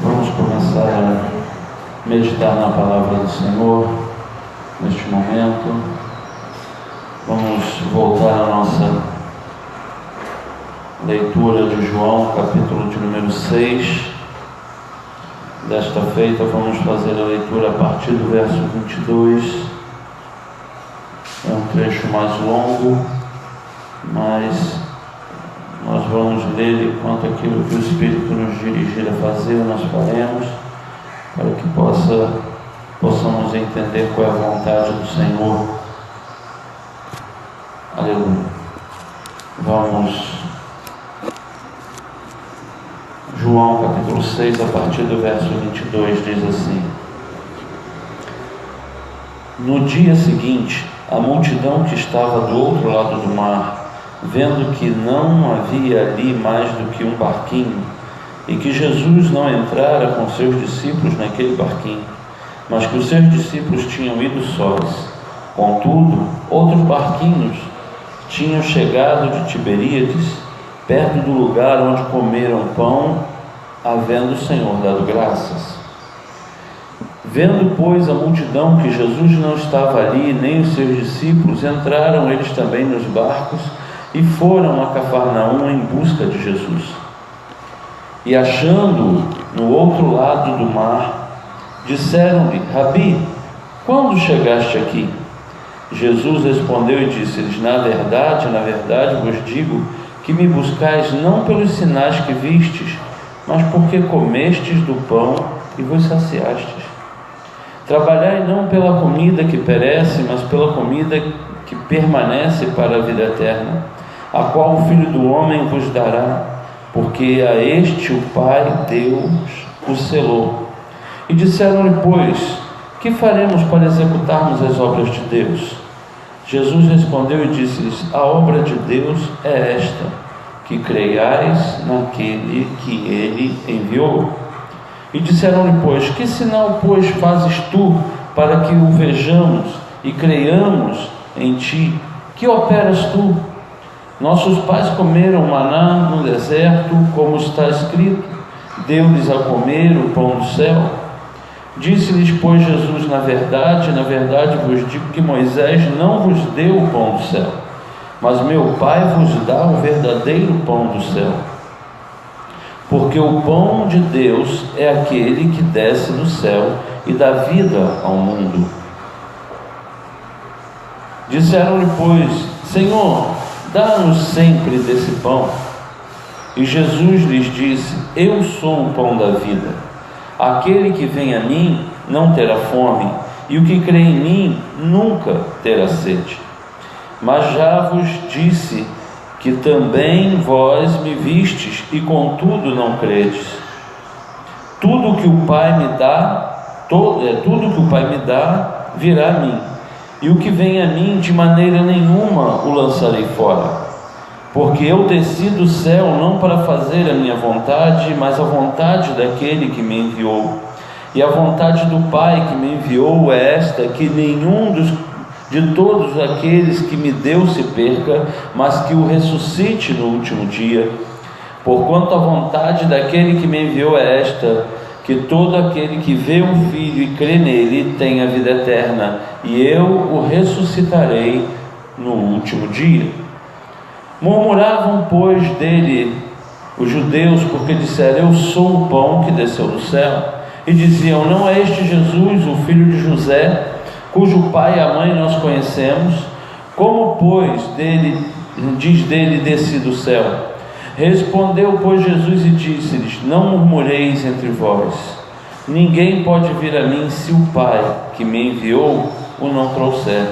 Vamos começar a meditar na palavra do Senhor neste momento. Vamos voltar à nossa leitura de João, capítulo de número 6. Desta feita, vamos fazer a leitura a partir do verso 22. É um trecho mais longo, mas nós vamos ler enquanto aquilo que o Espírito nos dirigir a fazer, nós faremos, para que possamos entender qual é a vontade do Senhor. Aleluia. Vamos. João capítulo 6, a partir do verso 22, diz assim: No dia seguinte, a multidão que estava do outro lado do mar, vendo que não havia ali mais do que um barquinho, e que Jesus não entrara com seus discípulos naquele barquinho, mas que os seus discípulos tinham ido sós. Contudo, outros barquinhos tinham chegado de Tiberíades, perto do lugar onde comeram pão, havendo o Senhor dado graças. Vendo, pois, a multidão que Jesus não estava ali, nem os seus discípulos, entraram eles também nos barcos e foram a Cafarnaum em busca de Jesus. E achando-o no outro lado do mar, disseram-lhe: Rabi, quando chegaste aqui? Jesus respondeu e disse-lhes: Na verdade vos digo que me buscais não pelos sinais que vistes, mas porque comestes do pão e vos saciastes. Trabalhai não pela comida que perece, mas pela comida que permanece para a vida eterna, a qual o Filho do Homem vos dará, porque a este o Pai Deus o selou. E disseram-lhe, pois, que faremos para executarmos as obras de Deus? Jesus respondeu e disse-lhes: A obra de Deus é esta, que creiais naquele que Ele enviou. E disseram-lhe, pois, que sinal, pois, fazes tu, para que o vejamos e creiamos em ti? Que operas tu? Nossos pais comeram maná no deserto, como está escrito: deu-lhes a comer o pão do céu. Disse-lhes, pois, Jesus: na verdade vos digo que Moisés não vos deu o pão do céu, mas meu Pai vos dá o verdadeiro pão do céu. Porque o pão de Deus é aquele que desce do céu e dá vida ao mundo. Disseram-lhe, pois: Senhor, dá-nos sempre desse pão. E Jesus lhes disse: Eu sou o pão da vida. Aquele que vem a mim não terá fome, e o que crê em mim nunca terá sede. Mas já vos disse que também vós me vistes, e contudo não credes. Tudo que o Pai me dá virá a mim, e o que vem a mim de maneira nenhuma o lançarei fora. Porque eu desci do céu não para fazer a minha vontade, mas a vontade daquele que me enviou. E a vontade do Pai que me enviou é esta, que nenhum de todos aqueles que me deu se perca, mas que o ressuscite no último dia. Porquanto a vontade daquele que me enviou é esta, que todo aquele que vê um Filho e crê nele tenha vida eterna, e eu o ressuscitarei no último dia. Murmuravam, pois, dele os judeus, porque disseram: Eu sou o pão que desceu do céu. E diziam: Não é este Jesus, o filho de José, cujo pai e a mãe nós conhecemos? Como, pois, diz dele: desci do céu? Respondeu, pois, Jesus e disse-lhes: Não murmureis entre vós. Ninguém pode vir a mim se o Pai que me enviou o não trouxer,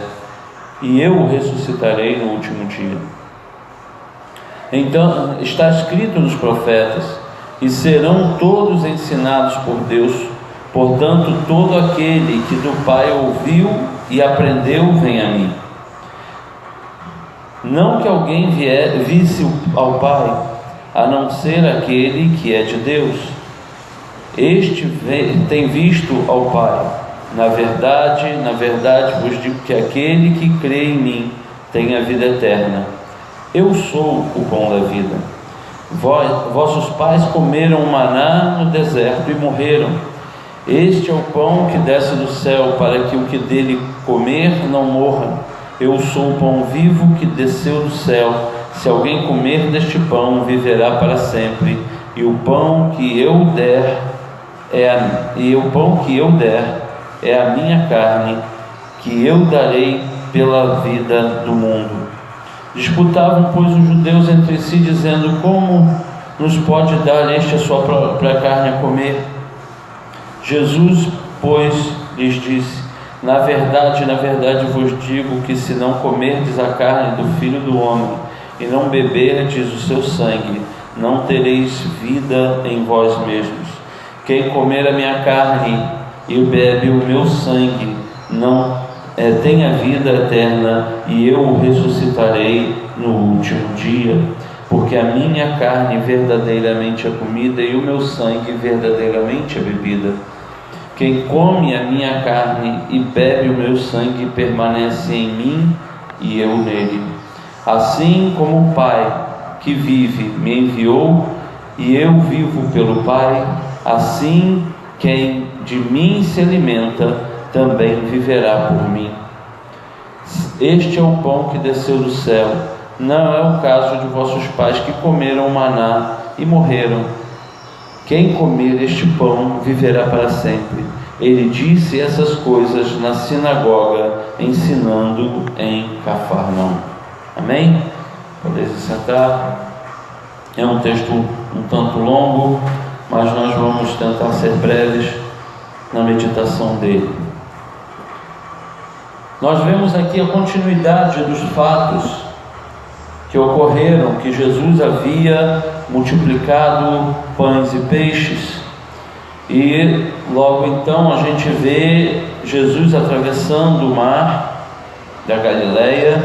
e eu o ressuscitarei no último dia. Então está escrito nos profetas: e serão todos ensinados por Deus. Portanto, todo aquele que do Pai ouviu e aprendeu vem a mim. Não que alguém visse ao Pai, a não ser aquele que é de Deus. Este tem visto ao Pai. Na verdade vos digo que aquele que crê em mim tem a vida eterna. Eu sou o pão da vida. Vossos pais comeram maná no deserto, deserto e morreram. Este é o pão que desce do céu, para que o que dele comer não morra. Eu sou o pão vivo que desceu do céu. Se alguém comer deste pão, viverá para sempre. E o pão que eu der é a minha carne, que eu darei pela vida do mundo. Disputavam, pois, os judeus entre si, dizendo: como nos pode dar este a sua própria carne a comer? Jesus, pois, lhes disse: na verdade vos digo que se não comerdes a carne do Filho do Homem e não beberdes o seu sangue, não tereis vida em vós mesmos. Quem comer a minha carne e bebe o meu sangue tem a vida eterna, e eu o ressuscitarei no último dia. Porque a minha carne verdadeiramente é comida e o meu sangue verdadeiramente é bebida. Quem come a minha carne e bebe o meu sangue permanece em mim e eu nele. Assim como o Pai que vive me enviou e eu vivo pelo Pai, assim quem de mim se alimenta também viverá por mim. Este é o pão que desceu do céu. Não é o caso de vossos pais que comeram maná e morreram. Quem comer este pão viverá para sempre. Ele disse essas coisas na sinagoga, ensinando em Cafarnaum. Amém? Podeis sentar. É um texto um tanto longo, mas nós vamos tentar ser breves na meditação dele. Nós vemos aqui a continuidade dos fatos que ocorreram, que Jesus havia multiplicado pães e peixes, e logo então a gente vê Jesus atravessando o mar da Galileia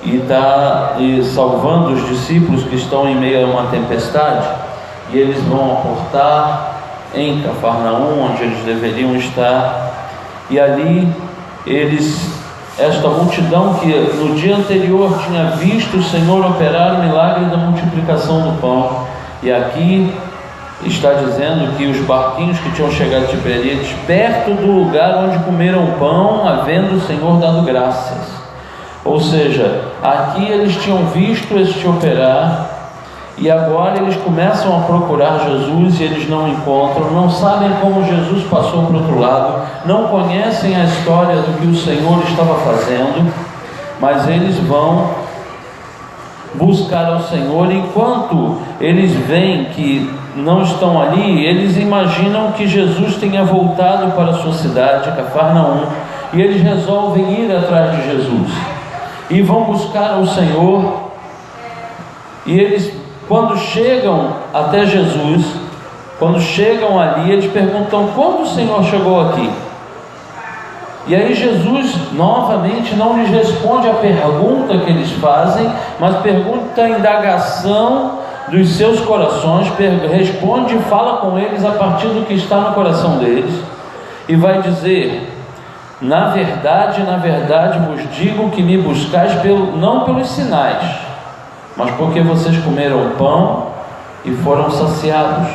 e salvando os discípulos que estão em meio a uma tempestade, e eles vão aportar em Cafarnaum, onde eles deveriam estar, e ali esta multidão que no dia anterior tinha visto o Senhor operar o milagre da multiplicação do pão, e aqui está dizendo que os barquinhos que tinham chegado de Tiberíades, perto do lugar onde comeram pão, havendo o Senhor dado graças. Ou seja, aqui eles tinham visto este operar, e agora eles começam a procurar Jesus e eles não encontram, não sabem como Jesus passou para o outro lado, não conhecem a história do que o Senhor estava fazendo, mas eles vão buscar ao Senhor. Enquanto eles veem que não estão ali, eles imaginam que Jesus tenha voltado para a sua cidade, Cafarnaum, e eles resolvem ir atrás de Jesus e vão buscar o Senhor. E eles, quando chegam até Jesus, quando chegam ali, eles perguntam: quando o Senhor chegou aqui? E aí Jesus novamente não lhes responde a pergunta que eles fazem, mas pergunta a indagação dos seus corações, responde e fala com eles a partir do que está no coração deles, e vai dizer: na verdade vos digo que me buscais não pelos sinais, mas porque vocês comeram pão e foram saciados.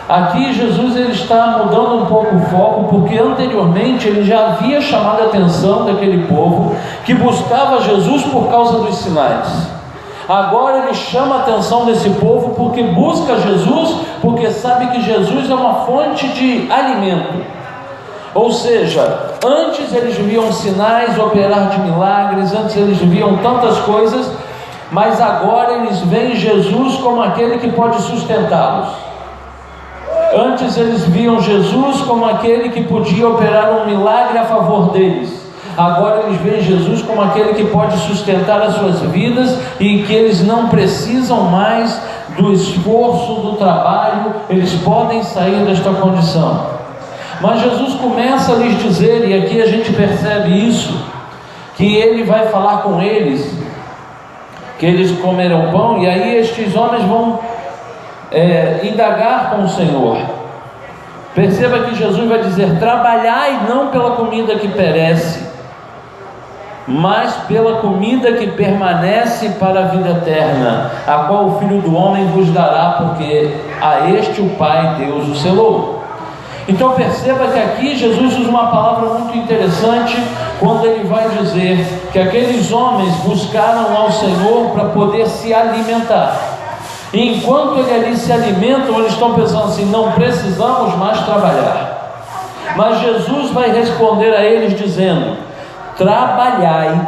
Aqui Jesus ele está mudando um pouco o foco, porque anteriormente ele já havia chamado a atenção daquele povo que buscava Jesus por causa dos sinais. Agora ele chama a atenção desse povo porque busca Jesus, porque sabe que Jesus é uma fonte de alimento. Ou seja, antes eles viam sinais, operar de milagres, antes eles viam tantas coisas, mas agora eles veem Jesus como aquele que pode sustentá-los. Antes eles viam Jesus como aquele que podia operar um milagre a favor deles. Agora eles veem Jesus como aquele que pode sustentar as suas vidas e que eles não precisam mais do esforço, do trabalho, eles podem sair desta condição. Mas Jesus começa a lhes dizer, e aqui a gente percebe isso, que ele vai falar com eles, que eles comeram pão, e aí estes homens vão indagar com o Senhor. Perceba que Jesus vai dizer: trabalhai não pela comida que perece, mas pela comida que permanece para a vida eterna, a qual o Filho do Homem vos dará, porque a este o Pai Deus o selou. Então perceba que aqui Jesus usa uma palavra muito interessante quando ele vai dizer que aqueles homens buscaram ao Senhor para poder se alimentar. E enquanto eles ali se alimentam, eles estão pensando assim: não precisamos mais trabalhar. Mas Jesus vai responder a eles dizendo: trabalhai,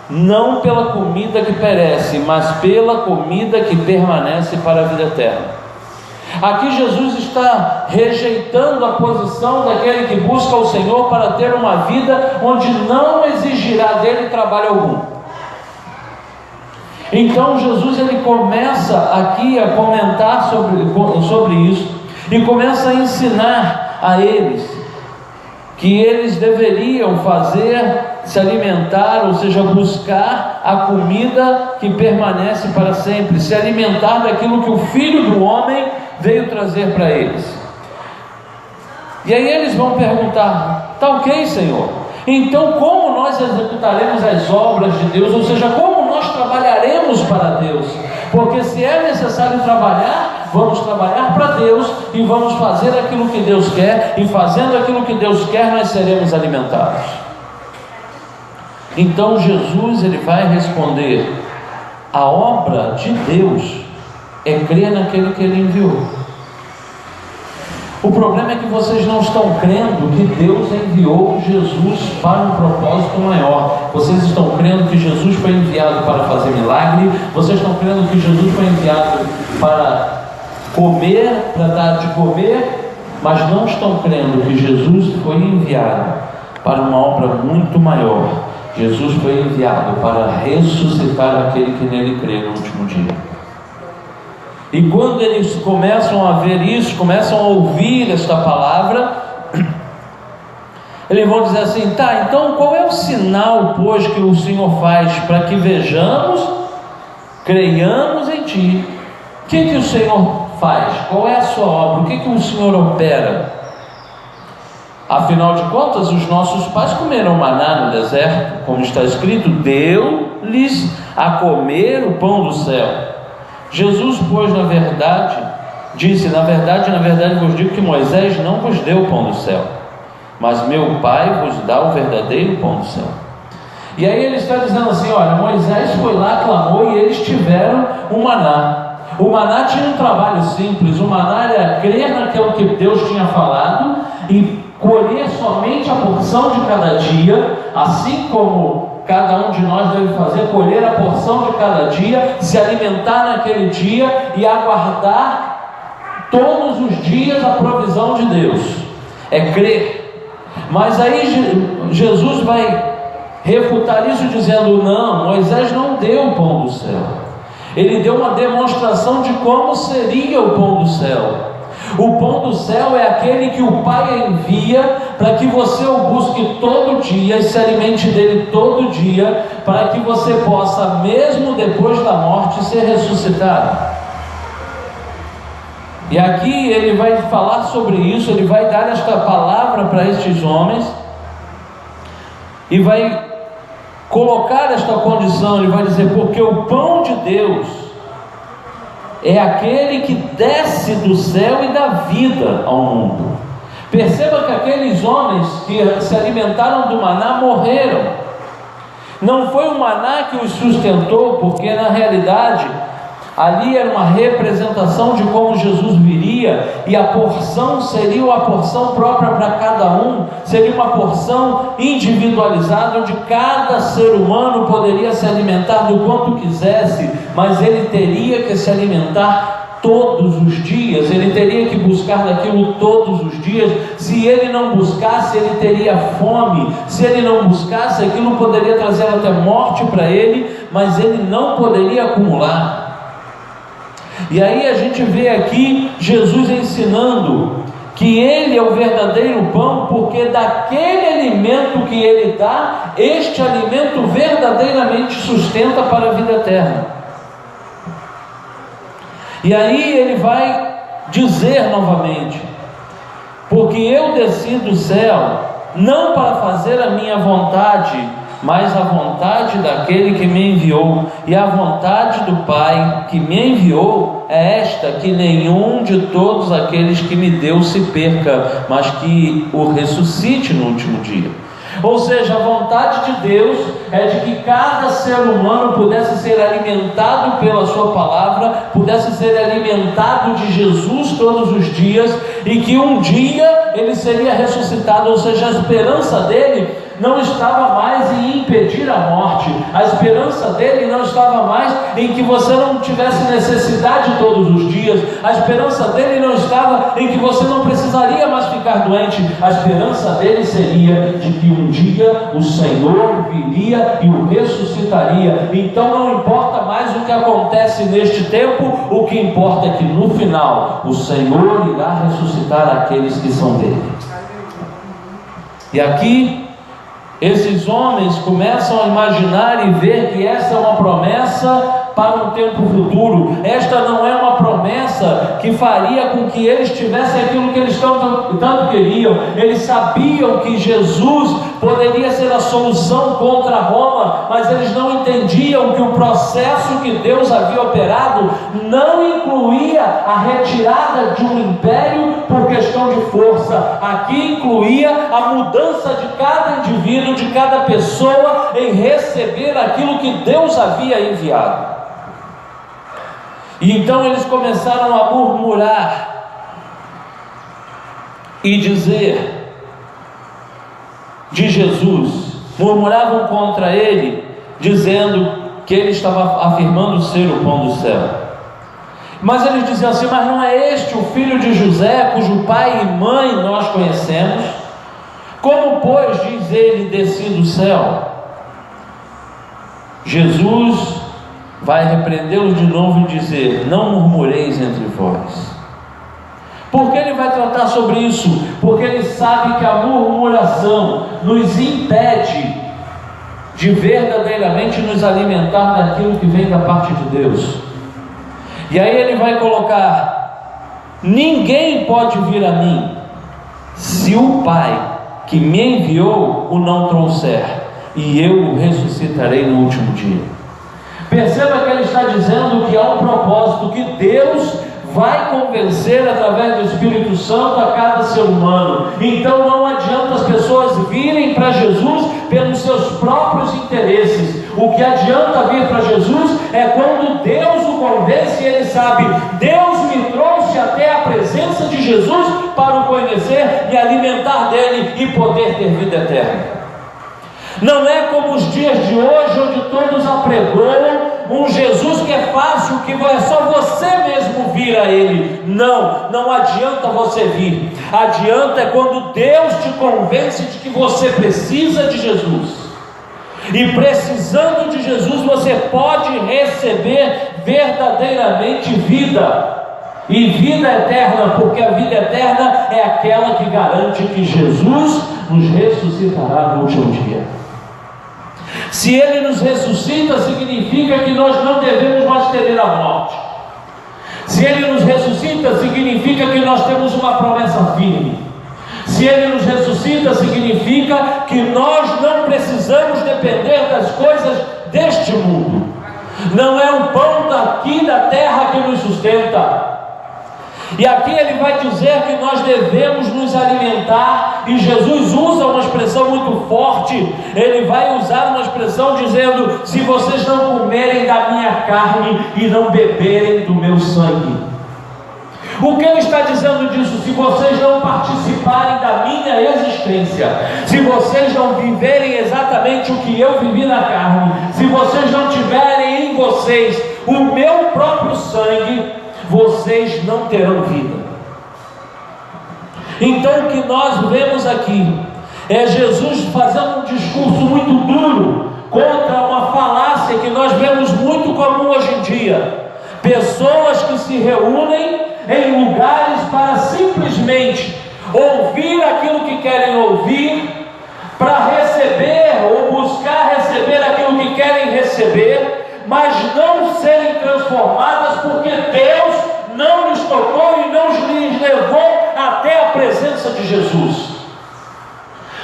não pela comida que perece, mas pela comida que permanece para a vida eterna. Aqui Jesus está rejeitando a posição daquele que busca o Senhor para ter uma vida onde não exigirá dele trabalho algum. Então Jesus ele começa aqui a comentar sobre isso e começa a ensinar a eles que eles deveriam se alimentar, ou seja, buscar a comida que permanece para sempre, se alimentar daquilo que o Filho do Homem veio trazer para eles. E aí eles vão perguntar: tá ok, Senhor, então como nós executaremos as obras de Deus, ou seja, como nós trabalharemos para Deus? Porque se é necessário trabalhar, vamos trabalhar para Deus e vamos fazer aquilo que Deus quer, e fazendo aquilo que Deus quer, nós seremos alimentados. Então Jesus ele vai responder: a obra de Deus é crer naquele que ele enviou. O problema é que vocês não estão crendo que Deus enviou Jesus para um propósito maior. Vocês estão crendo que Jesus foi enviado para fazer milagre, vocês estão crendo que Jesus foi enviado para comer, para dar de comer, mas não estão crendo que Jesus foi enviado para uma obra muito maior. Jesus foi enviado para ressuscitar aquele que nele crê no último dia. E quando eles começam a ver isso, começam a ouvir esta palavra, eles vão dizer assim: tá, então qual é o sinal, pois, que o Senhor faz para que vejamos, creiamos em Ti? O que o Senhor faz? Qual é a sua obra? O que o Senhor opera? Afinal de contas, os nossos pais comeram maná no deserto, como está escrito: deu-lhes a comer o pão do céu. Jesus, pois, na verdade, disse: na verdade vos digo que Moisés não vos deu o pão do céu, mas meu Pai vos dá o verdadeiro pão do céu. E aí ele está dizendo assim: olha, Moisés foi lá, clamou, e eles tiveram o maná. O maná tinha um trabalho simples. O maná era crer naquilo que Deus tinha falado e colher somente a porção de cada dia, assim como cada um de nós deve fazer, colher a porção de cada dia, se alimentar naquele dia e aguardar todos os dias a provisão de Deus. É crer. Mas aí Jesus vai refutar isso dizendo: não, Moisés não deu o pão do céu. Ele deu uma demonstração de como seria o pão do céu. O pão do céu é aquele que o Pai envia para que você o busque todo dia e se alimente dele todo dia, para que você possa, mesmo depois da morte, ser ressuscitado. E aqui ele vai falar sobre isso, ele vai dar esta palavra para estes homens e vai colocar esta condição. Ele vai dizer: porque o pão de Deus é aquele que desce do céu e dá vida ao mundo. Perceba que aqueles homens que se alimentaram do maná morreram. Não foi o maná que os sustentou, porque na realidade ali era uma representação de como Jesus viria, e a porção seria a porção própria para cada um, seria uma porção individualizada, onde cada ser humano poderia se alimentar do quanto quisesse, mas ele teria que se alimentar todos os dias, ele teria que buscar daquilo todos os dias. Se ele não buscasse, ele teria fome. Se ele não buscasse, aquilo poderia trazer até morte para ele, mas ele não poderia acumular. E aí a gente vê aqui Jesus ensinando que ele é o verdadeiro pão, porque daquele alimento que ele dá, este alimento verdadeiramente sustenta para a vida eterna. E aí ele vai dizer novamente: porque eu desci do céu não para fazer a minha vontade, mas a vontade daquele que me enviou. E a vontade do Pai que me enviou é esta, que nenhum de todos aqueles que me deu se perca, mas que o ressuscite no último dia. Ou seja, a vontade de Deus é de que cada ser humano pudesse ser alimentado pela sua palavra, pudesse ser alimentado de Jesus todos os dias, e que um dia ele seria ressuscitado. Ou seja, a esperança dele não estava mais em impedir a morte, a esperança dele não estava mais em que você não tivesse necessidade todos os dias, a esperança dele não estava em que você não precisaria mais ficar doente, a esperança dele seria de que um dia o Senhor viria e o ressuscitaria. Então não importa mais o que acontece neste tempo, o que importa é que no final o Senhor irá ressuscitar aqueles que são dele. E aqui esses homens começam a imaginar e ver que essa é uma promessa para um tempo futuro. Esta não é uma promessa que faria com que eles tivessem aquilo que eles tanto queriam. Eles sabiam que Jesus poderia ser a solução contra Roma, mas eles não entendiam que o processo que Deus havia operado não incluía a retirada de um império por questão de força. Aqui incluía a mudança de cada indivíduo, de cada pessoa, em receber aquilo que Deus havia enviado. E então eles começaram a murmurar e dizer de Jesus, murmuravam contra ele, dizendo que ele estava afirmando ser o pão do céu. Mas eles diziam assim: mas não é este o filho de José, cujo pai e mãe nós conhecemos? Como, pois, diz ele, desci do céu? Jesus vai repreendê-los de novo e dizer: não murmureis entre vós. Por que ele vai tratar sobre isso? Porque ele sabe que a murmuração nos impede de verdadeiramente nos alimentar daquilo que vem da parte de Deus. E aí ele vai colocar: ninguém pode vir a mim se o Pai que me enviou o não trouxer, e eu o ressuscitarei no último dia. Perceba que ele está dizendo que há um propósito, que Deus vai convencer através do Espírito Santo a cada ser humano. Então não adianta as pessoas virem para Jesus pelos seus próprios interesses. O que adianta vir para Jesus é quando Deus o convence e ele sabe: Deus me trouxe até a presença de Jesus para o conhecer, me alimentar dele e poder ter vida eterna. Não é como os dias de hoje, onde todos apregoam um Jesus que é fácil, que é só você mesmo vir a Ele. Não adianta você vir. Adianta é quando Deus te convence de que você precisa de Jesus. E precisando de Jesus, você pode receber verdadeiramente vida. E vida eterna, porque a vida eterna é aquela que garante que Jesus nos ressuscitará no último dia. Se Ele nos ressuscita, significa que nós não devemos mais temer a morte. Se Ele nos ressuscita, significa que nós temos uma promessa firme. Se Ele nos ressuscita, significa que nós não precisamos depender das coisas deste mundo. Não é o pão daqui da terra que nos sustenta. E aqui ele vai dizer que nós devemos nos alimentar, e Jesus usa uma expressão muito forte. Ele vai usar uma expressão dizendo: se vocês não comerem da minha carne e não beberem do meu sangue. O que ele está dizendo disso? Se vocês não participarem da minha existência, se vocês não viverem exatamente o que eu vivi na carne, se vocês não tiverem em vocês o meu próprio sangue, vocês não terão vida. Então o que nós vemos aqui é Jesus fazendo um discurso muito duro contra uma falácia que nós vemos muito comum hoje em dia. Pessoas que se reúnem em lugares para simplesmente ouvir aquilo que querem ouvir, para receber ou buscar receber aquilo que querem receber, mas não serem transformadas, porque Deus não lhes tocou e não lhes levou até a presença de Jesus.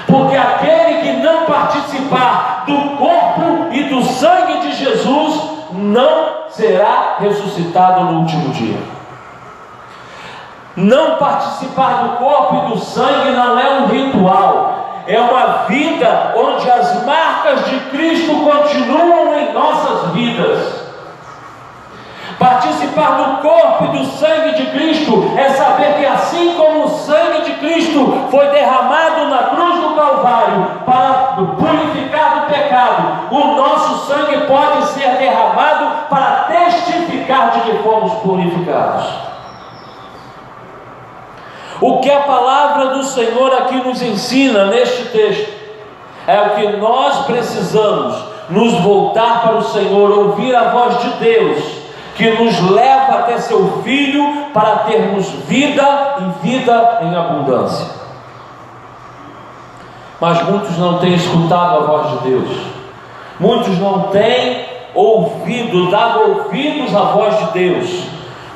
Porque aquele que não participar do corpo e do sangue de Jesus, não será ressuscitado no último dia. Não participar do corpo e do sangue não é um ritual, é uma vida onde as marcas de Cristo continuam em nossas vidas. Participar do corpo e do sangue de Cristo é saber que assim como o sangue de Cristo foi derramado na cruz do Calvário para purificar do pecado, o nosso sangue pode ser derramado para testificar de que fomos purificados. O que a palavra do Senhor aqui nos ensina neste texto é o que nós precisamos nos voltar para o Senhor, ouvir a voz de Deus, que nos leva até seu Filho para termos vida e vida em abundância. Mas muitos não têm escutado a voz de Deus, muitos não têm dado ouvidos à voz de Deus,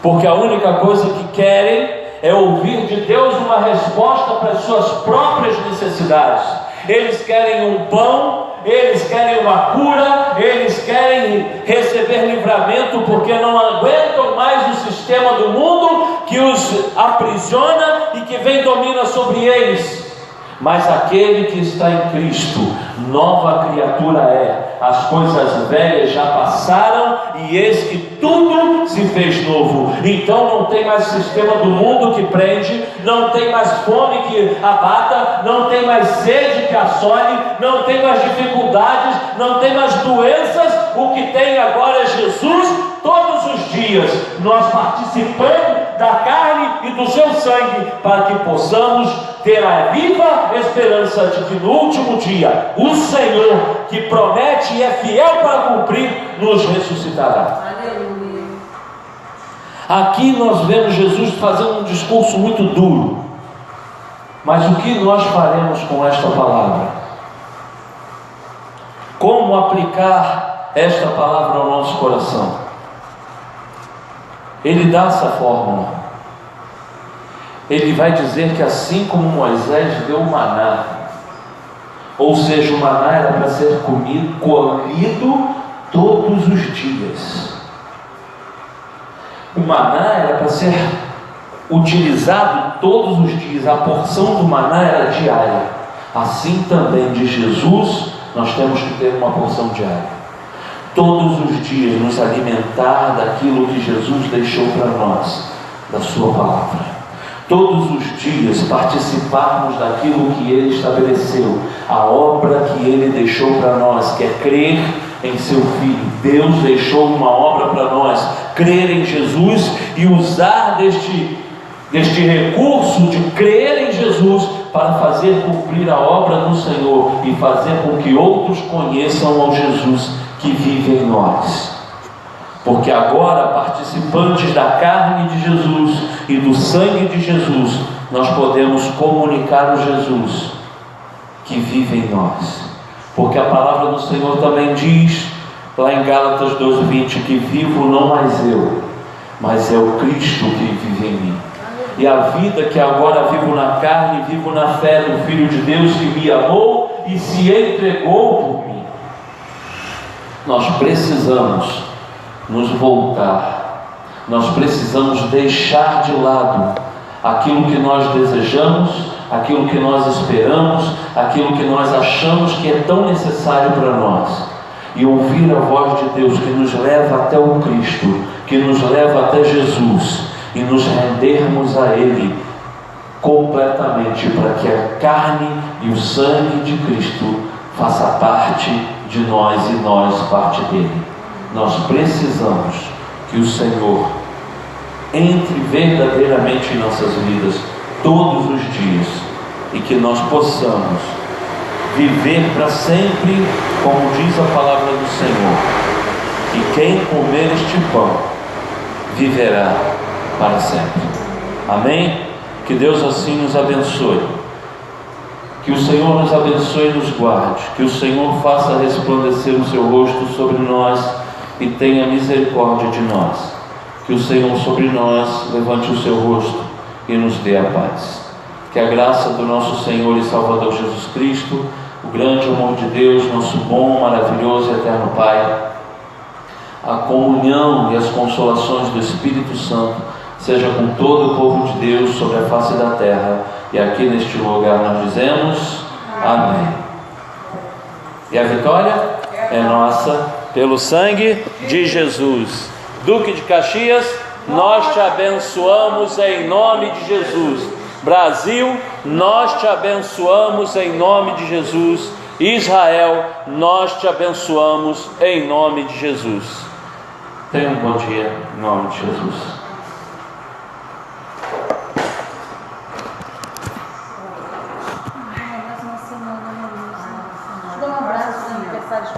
porque a única coisa que querem é ouvir de Deus uma resposta para as suas próprias necessidades. Eles querem um pão, eles querem uma cura, eles querem receber livramento porque não aguentam mais o sistema do mundo que os aprisiona e que vem domina sobre eles. Mas aquele que está em Cristo, nova criatura é. As coisas velhas já passaram e eis que tudo se fez novo. Então não tem mais sistema do mundo que prende, não tem mais fome que abata, não tem mais sede que assole, não tem mais dificuldades, não tem mais doenças. O que tem agora é Jesus. Todos os dias nós participamos da carne e do seu sangue, para que possamos ter a viva esperança de que no último dia o Senhor, que promete e é fiel para cumprir, nos ressuscitará. Aleluia. Aqui nós vemos Jesus fazendo um discurso muito duro, mas o que nós faremos com esta palavra? Como aplicar esta palavra ao nosso coração? Ele dá essa fórmula. Ele vai dizer que assim como Moisés deu o maná, ou seja, o maná era para ser colhido todos os dias. O maná era para ser utilizado todos os dias. A porção do maná era diária. Assim também de Jesus nós temos que ter uma porção diária. Todos os dias nos alimentar daquilo que Jesus deixou para nós, da sua palavra. Todos os dias participarmos daquilo que Ele estabeleceu, a obra que Ele deixou para nós, que é crer em seu Filho. Deus deixou uma obra para nós, crer em Jesus e usar deste recurso de crer em Jesus para fazer cumprir a obra do Senhor e fazer com que outros conheçam ao Jesus que vive em nós. Porque agora, participantes da carne de Jesus e do sangue de Jesus, nós podemos comunicar o Jesus que vive em nós. Porque a palavra do Senhor também diz, lá em Gálatas 2:20, que vivo não mais eu, mas é o Cristo que vive em mim. E a vida que agora vivo na carne, vivo na fé do Filho de Deus que me amou e se entregou por mim. Nós precisamos nos voltar, nós precisamos deixar de lado aquilo que nós desejamos, aquilo que nós esperamos, aquilo que nós achamos que é tão necessário para nós, e ouvir a voz de Deus que nos leva até o Cristo, que nos leva até Jesus, e nos rendermos a Ele completamente, para que a carne e o sangue de Cristo faça parte de nós e nós parte dele. Nós precisamos que o Senhor entre verdadeiramente em nossas vidas todos os dias e que nós possamos viver para sempre, como diz a palavra do Senhor, e quem comer este pão viverá para sempre. Amém? Que Deus assim nos abençoe. Que o Senhor nos abençoe e nos guarde. Que o Senhor faça resplandecer o seu rosto sobre nós e tenha misericórdia de nós. Que o Senhor sobre nós levante o seu rosto e nos dê a paz. Que a graça do nosso Senhor e Salvador Jesus Cristo, o grande amor de Deus, nosso bom, maravilhoso e eterno Pai, a comunhão e as consolações do Espírito Santo seja com todo o povo de Deus sobre a face da terra. E aqui neste lugar nós dizemos amém. E a vitória é nossa pelo sangue de Jesus. Duque de Caxias, nós te abençoamos em nome de Jesus. Brasil, nós te abençoamos em nome de Jesus. Israel, nós te abençoamos em nome de Jesus. Tenha um bom dia em nome de Jesus.